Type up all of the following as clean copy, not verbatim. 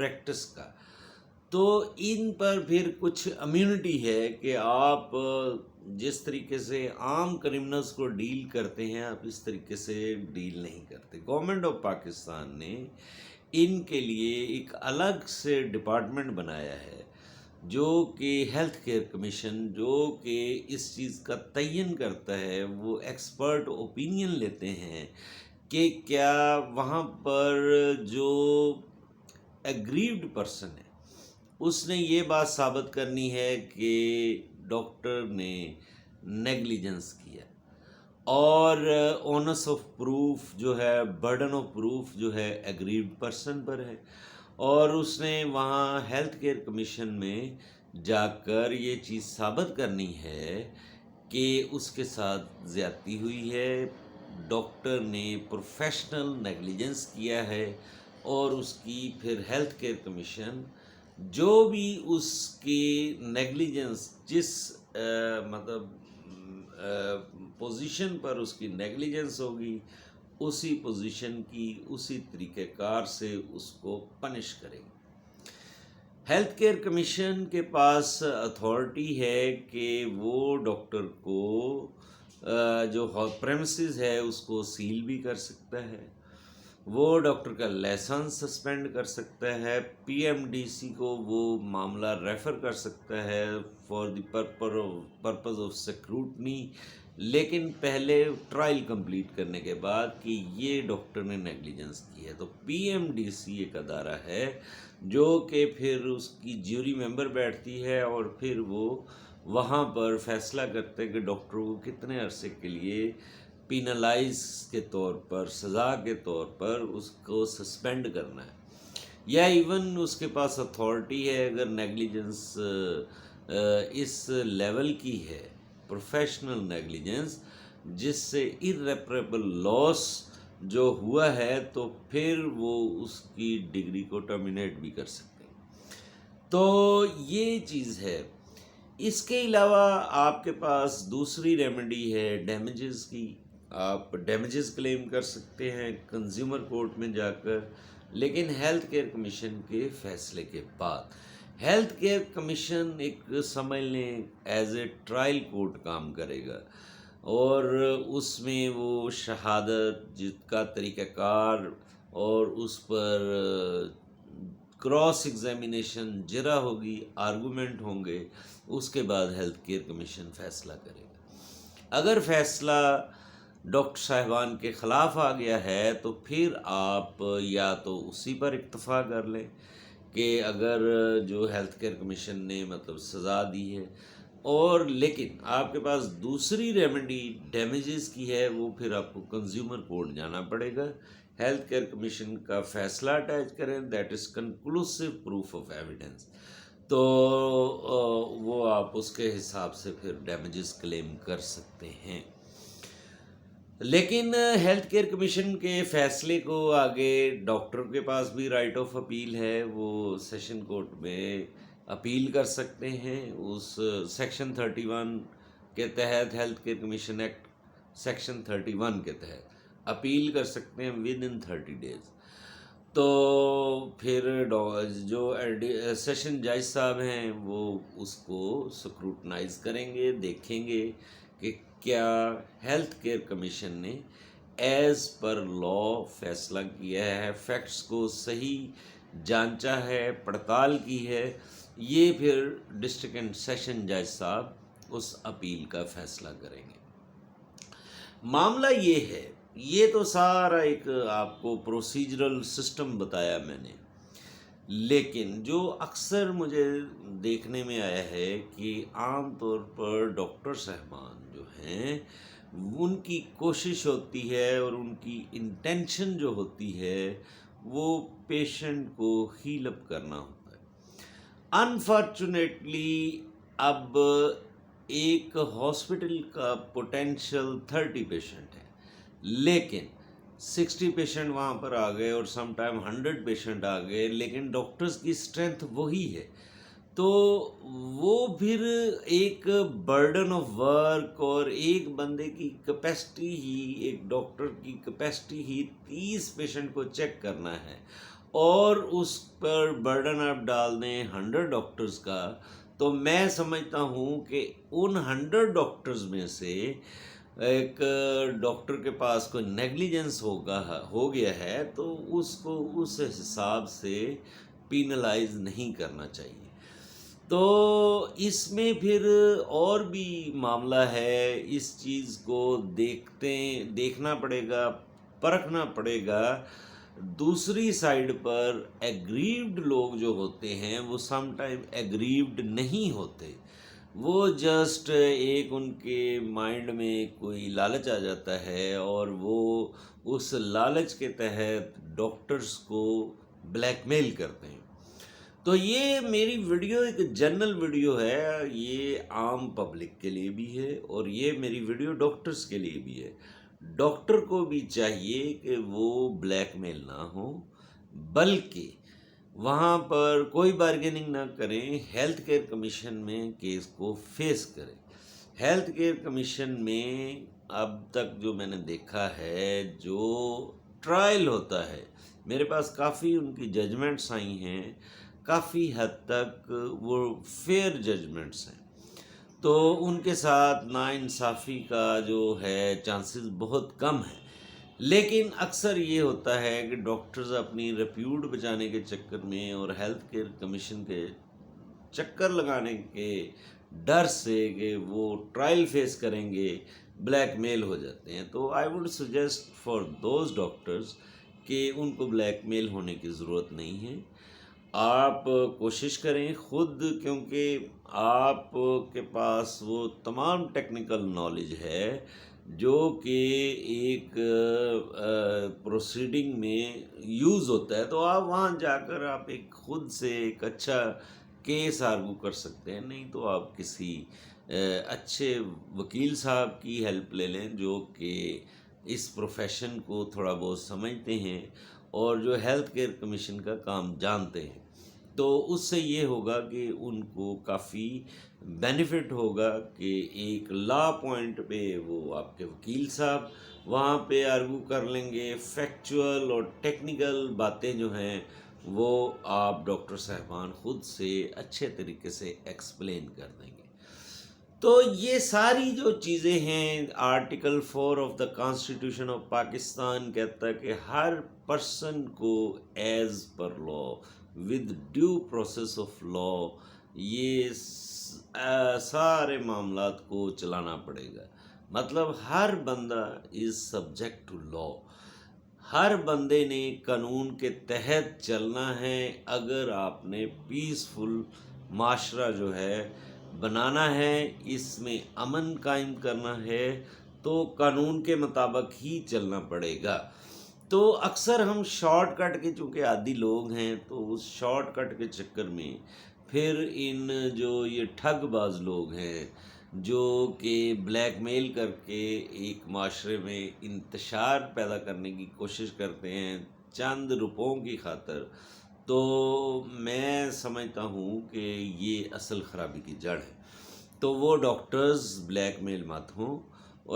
Practice کا، تو ان پر پھر کچھ امیونٹی ہے کہ آپ جس طریقے سے عام کرمنلز کو ڈیل کرتے ہیں آپ اس طریقے سے ڈیل نہیں کرتے۔ گورنمنٹ آف پاکستان نے ان کے لیے ایک الگ سے ڈپارٹمنٹ بنایا ہے جو کہ ہیلتھ کیئر کمیشن، جو کہ اس چیز کا تعین کرتا ہے، وہ ایکسپرٹ اوپینین لیتے ہیں کہ کیا وہاں پر جو ایگریوڈ پرسن ہے اس نے یہ بات ثابت کرنی ہے کہ ڈاکٹر نے نیگلیجنس کیا، اور اونس آف پروف جو ہے، برڈن آف پروف جو ہے ایگریوڈ پرسن پر ہے، اور اس نے وہاں ہیلتھ کیئر کمیشن میں جا کر یہ چیز ثابت کرنی ہے کہ اس کے ساتھ زیادتی ہوئی ہے، ڈاکٹر نے پروفیشنل نیگلیجنس کیا ہے، اور اس کی پھر ہیلتھ کیئر کمیشن جو بھی اس کی نیگلیجنس جس پوزیشن پر اس کی نیگلیجنس ہوگی اسی پوزیشن کی اسی طریقہ کار سے اس کو پنش کرے گی۔ ہیلتھ کیئر کمیشن کے پاس اتھارٹی ہے کہ وہ ڈاکٹر کو جو پریمسز ہے اس کو سیل بھی کر سکتا ہے، وہ ڈاکٹر کا لائسنس سسپینڈ کر سکتا ہے، پی ایم ڈی سی کو وہ معاملہ ریفر کر سکتا ہے فار دی پرپز آف سیکروٹنی، لیکن پہلے ٹرائل کمپلیٹ کرنے کے بعد کہ یہ ڈاکٹر نے نیگلیجنس کی ہے۔ تو پی ایم ڈی سی ایک ادارہ ہے جو کہ پھر اس کی جیوری ممبر بیٹھتی ہے، اور پھر وہ وہاں پر فیصلہ کرتے کہ ڈاکٹر کو کتنے عرصے کے لیے پینلائز کے طور پر، سزا کے طور پر اس کو سسپینڈ کرنا ہے، یا ایون اس کے پاس اتھارٹی ہے اگر نیگلیجنس اس لیول کی ہے، پروفیشنل نیگلیجنس جس سے irreparable لاس جو ہوا ہے، تو پھر وہ اس کی ڈگری کو ٹرمینیٹ بھی کر سکتے ہیں۔ تو یہ چیز ہے۔ اس کے علاوہ آپ کے پاس دوسری ریمیڈی ہے ڈیمیجز کی، آپ ڈیمیجز کلیم کر سکتے ہیں کنزیومر کورٹ میں جا کر، لیکن ہیلتھ کیئر کمیشن کے فیصلے کے بعد۔ ہیلتھ کیئر کمیشن ایک سمجھ لیں ایز اے ٹرائل کورٹ کام کرے گا، اور اس میں وہ شہادت جس کا طریقہ کار اور اس پر کراس ایگزامینیشن جرا ہوگی، آرگومنٹ ہوں گے، اس کے بعد ہیلتھ کیئر کمیشن فیصلہ کرے گا۔ اگر فیصلہ ڈاکٹر صاحبان کے خلاف آ گیا ہے تو پھر آپ یا تو اسی پر اکتفا کر لیں کہ اگر جو ہیلتھ کیئر کمیشن نے سزا دی ہے، اور لیکن آپ کے پاس دوسری ریمیڈی ڈیمیجز کی ہے، وہ پھر آپ کو کنزیومر کورٹ جانا پڑے گا، ہیلتھ کیئر کمیشن کا فیصلہ اٹیچ کریں، that is conclusive proof of evidence, تو وہ آپ اس کے حساب سے پھر ڈیمیجز کلیم کر سکتے ہیں۔ لیکن ہیلتھ کیئر کمیشن کے فیصلے کو آگے ڈاکٹر کے پاس بھی رائٹ آف اپیل ہے، وہ سیشن کورٹ میں اپیل کر سکتے ہیں، اس سیکشن 31 کے تحت، health care commission act section 31 کے تحت اپیل کر سکتے ہیں ود ان 30 days۔ تو پھر جو سیشن جج صاحب ہیں وہ اس کو سکروٹنائز کریں گے، دیکھیں گے کہ کیا ہیلتھ کیئر کمیشن نے ایز پر لا فیصلہ کیا ہے، فیکٹس کو صحیح جانچا ہے، پڑتال کی ہے، یہ پھر ڈسٹرکٹ اینڈ سیشن جج صاحب اس اپیل کا فیصلہ کریں گے۔ معاملہ یہ ہے، یہ تو سارا ایک آپ کو پروسیجرل سسٹم بتایا میں نے، لیکن جو اکثر مجھے دیکھنے میں آیا ہے کہ عام طور پر ڈاکٹر صاحبان جو ہیں ان کی کوشش ہوتی ہے اور ان کی انٹینشن جو ہوتی ہے وہ پیشنٹ کو ہیل اپ کرنا ہوتا ہے۔ انفارچونیٹلی اب ایک ہاسپٹل کا پوٹینشیل 30 پیشنٹ ہے، لیکن 60 پیشنٹ وہاں پر آ گئے اور سم ٹائم 100 پیشنٹ آ گئے، لیکن ڈاکٹرز کی اسٹرینتھ وہی ہے، تو وہ پھر ایک برڈن آف ورک، اور ایک بندے کی کیپیسٹی ہی، ایک ڈاکٹر کی کیپیسٹی ہی 30 پیشنٹ کو چیک کرنا ہے، اور اس پر برڈن آپ ڈال دیں 100 ڈاکٹرز کا، تو میں سمجھتا ہوں کہ ان 100 ڈاکٹرز میں سے ایک ڈاکٹر کے پاس کوئی نیگلیجنس ہو گیا ہے تو اس کو اس حساب سے پینلائز نہیں کرنا چاہیے۔ تو اس میں پھر اور بھی معاملہ ہے، اس چیز کو دیکھنا پڑے گا، پرکھنا پڑے گا۔ دوسری سائیڈ پر ایگریوڈ لوگ جو ہوتے ہیں وہ سم ٹائم ایگریوڈ نہیں ہوتے، وہ جسٹ ایک ان کے مائنڈ میں کوئی لالچ آ جاتا ہے اور وہ اس لالچ کے تحت ڈاکٹرز کو بلیک میل کرتے ہیں۔ تو یہ میری ویڈیو ایک جنرل ویڈیو ہے، یہ عام پبلک کے لیے بھی ہے اور یہ میری ویڈیو ڈاکٹرز کے لیے بھی ہے۔ ڈاکٹر کو بھی چاہیے کہ وہ بلیک میل نہ ہو، بلکہ وہاں پر کوئی بارگیننگ نہ کریں، ہیلتھ کیئر کمیشن میں کیس کو فیس کریں۔ ہیلتھ کیئر کمیشن میں اب تک جو میں نے دیکھا ہے، جو ٹرائل ہوتا ہے، میرے پاس کافی ان کی ججمنٹس آئی ہیں، کافی حد تک وہ فیئر ججمنٹس ہیں، تو ان کے ساتھ ناانصافی کا جو ہے چانسز بہت کم ہیں۔ لیکن اکثر یہ ہوتا ہے کہ ڈاکٹرز اپنی ریپیوٹ بچانے کے چکر میں اور ہیلتھ کیئر کمیشن کے چکر لگانے کے ڈر سے کہ وہ ٹرائل فیس کریں گے، بلیک میل ہو جاتے ہیں۔ تو I would suggest for those doctors کہ ان کو بلیک میل ہونے کی ضرورت نہیں ہے۔ آپ کوشش کریں خود، کیونکہ آپ کے پاس وہ تمام ٹیکنیکل نالج ہے جو کہ ایک پروسیڈنگ میں یوز ہوتا ہے، تو آپ وہاں جا کر آپ ایک خود سے ایک اچھا کیس آرگو کر سکتے ہیں۔ نہیں تو آپ کسی اچھے وکیل صاحب کی ہیلپ لے لیں جو کہ اس پروفیشن کو تھوڑا بہت سمجھتے ہیں اور جو ہیلتھ کیئر کمیشن کا کام جانتے ہیں۔ تو اس سے یہ ہوگا کہ ان کو کافی بینیفٹ ہوگا کہ ایک لا پوائنٹ پہ وہ آپ کے وکیل صاحب وہاں پہ آرگو کر لیں گے، فیکچول اور ٹیکنیکل باتیں جو ہیں وہ آپ ڈاکٹر صاحبان خود سے اچھے طریقے سے ایکسپلین کر دیں گے۔ تو یہ ساری جو چیزیں ہیں، article 4 of the constitution of Pakistan کہتا ہے کہ ہر پرسن کو as per law with due process of law یہ سارے معاملات کو چلانا پڑے گا۔ مطلب ہر بندہ از سبجیکٹ ٹو لا، ہر بندے نے قانون کے تحت چلنا ہے۔ اگر آپ نے پیسفل معاشرہ جو ہے بنانا ہے، اس میں امن قائم کرنا ہے، تو قانون کے مطابق ہی چلنا پڑے گا۔ تو اکثر ہم شارٹ کٹ کے چونکہ عادی لوگ ہیں، تو اس شارٹ کٹ کے چکر میں پھر ان جو یہ ٹھگ باز لوگ ہیں جو کہ بلیک میل کر کے ایک معاشرے میں انتشار پیدا کرنے کی کوشش کرتے ہیں چند روپوں کی خاطر، تو میں سمجھتا ہوں کہ یہ اصل خرابی کی جڑ ہے۔ تو وہ ڈاکٹرز بلیک میل مت ہوں،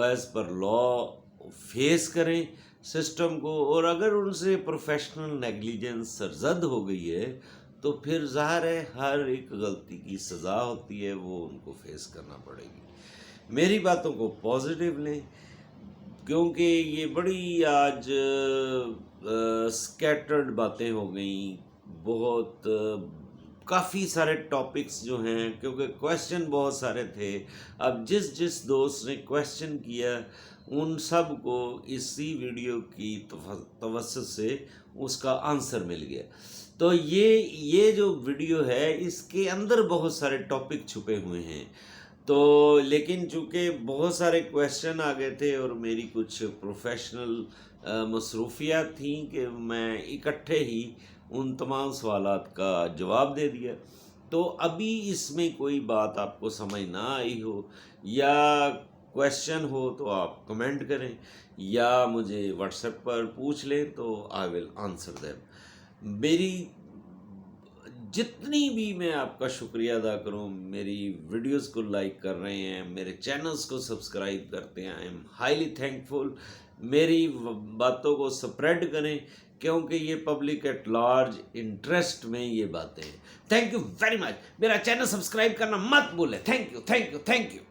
ایز پر لا فیس کریں سسٹم کو، اور اگر ان سے پروفیشنل نیگلیجنس سرزد ہو گئی ہے تو پھر ظاہر ہے ہر ایک غلطی کی سزا ہوتی ہے، وہ ان کو فیس کرنا پڑے گی۔ میری باتوں کو پازیٹیو لیں، کیونکہ یہ بڑی آج سکیٹرڈ باتیں ہو گئیں، بہت کافی سارے ٹاپکس جو ہیں، کیونکہ کویسچن بہت سارے تھے۔ اب جس دوست نے کویسچن کیا ان سب کو اسی ویڈیو کی توسط سے اس کا آنسر مل گیا۔ تو یہ جو ویڈیو ہے اس کے اندر بہت سارے ٹاپک چھپے ہوئے ہیں، تو لیکن چونکہ بہت سارے کویسچن آ گئے تھے اور میری کچھ پروفیشنل مصروفیات تھیں کہ میں اکٹھے ہی ان تمام سوالات کا جواب دے دیا۔ تو ابھی اس میں کوئی بات آپ کو سمجھ نہ آئی ہو یا کویسچن ہو تو آپ کمنٹ کریں یا مجھے واٹس ایپ پر پوچھ لیں، تو آئی ول آنسر دیم۔ میری جتنی بھی میں آپ کا شکریہ ادا کروں، میری ویڈیوز کو لائک کر رہے ہیں، میرے چینلز کو سبسکرائب کرتے ہیں، آئی ایم ہائیلی تھینکفل. میری باتوں کو سپریڈ کریں کیونکہ یہ پبلک ایٹ لارج انٹرسٹ میں یہ باتیں ہیں. Thank you very much. میرا چینل سبسکرائب کرنا مت بھولیں. Thank you.